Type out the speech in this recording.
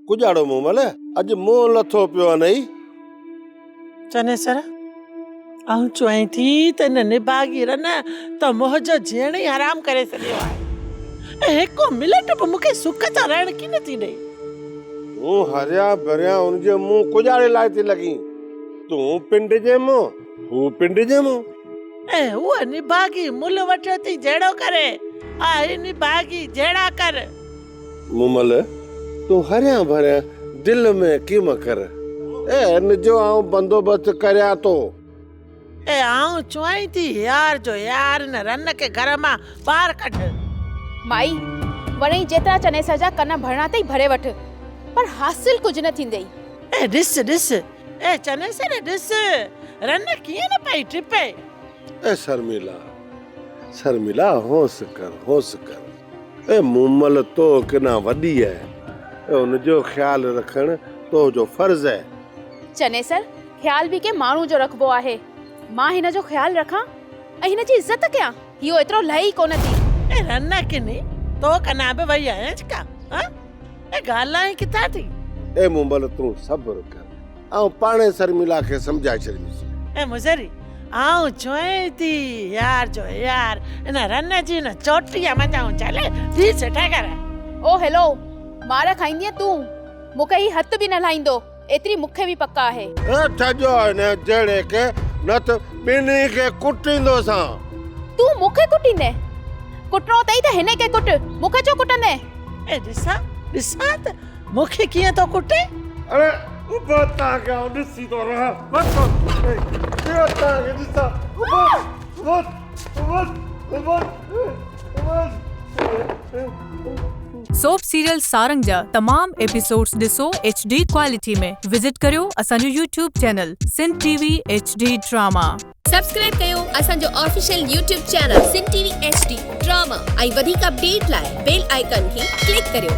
कुजाड़ो मूमल अज मुंह लथो पियो नहीं। चने सर आऊं चुआई थी त न निभागी रन त मोह जो जीअण ई हराम करे छॾियो आहे। हिकु मिनट बि मूंखे सुख सां रहण की नथी ॾे। तूं हरिया भरिया उनजे मुंह कुजाड़े लाइ थी लगी। तूं पिंड जे मुंह हू पिंड जे मुंह। ऐं उहा निभागी मुल वठो थी जहिड़ो करे आई निभागी जहिड़ा कर। मूमल तूं हरिया भरिया दिल में कीम कर। इन जो आऊं बंदोबस्त करिया तो। ए आऊं चुआई थी यार जो यार न रन के घर मां ॿाहिरि कढ। माई वणे जेतिरा चने सजा कन भरणा तई भरे वठ पर हासिल कुछ न थींदई। ए ॾिस ॾिस ए चने सर ॾिस रन कीअं न पई टिपे। ए शर्मिला होश कर। ए मूमल तो किना वडी है। उनजो ख्याल रखण तो जो फर्ज है। चने सर ख्याल भी के माण्हू जो रखबो आहे। मां हिन जो ख्याल रखां ऐं हिन जी इज्जत कयां इहो एतिरो लही कोन थी। ए रन किनी तो कना बि वई आहियां का हां ए ॻाल्हाए किथां थी। ए मूमल तूं सब्र कर आऊं पाणे शर्मिला खे समझाए छॾींदुसि। ए मुज़री आऊं चुआई थी यार जो यार इन रन जी न चोटिया मचाऊं चले दी सेठा कर। ओ हेलो मार खाईंदी तूं मूंखे ही हथ बि न लाईंदो एतिरी मूंखे बि पक्का आहे। छजो ने जड़े के न त बिनी के कुटिंदो सा। तू मूंखे कुटिंदे कुटणो तई त हिने के कुट मूंखे छो कुटंदे। ए ॾिसा त मूंखे कीअं तो कुटे। अरे बता के ॾिसी तो रहा बस बता के ॾिसा सोप सीरियल सारंग जा तमाम एपिसोड्स ॾिसो HD क्वालिटी में। विजिट करियो असांजो YouTube channel Sindh TV HD drama. Subscribe कयो असांजो official YouTube channel Sindh TV HD drama ऐं वधीक अपडेट लाइ बेल आइकन खे क्लिक करियो।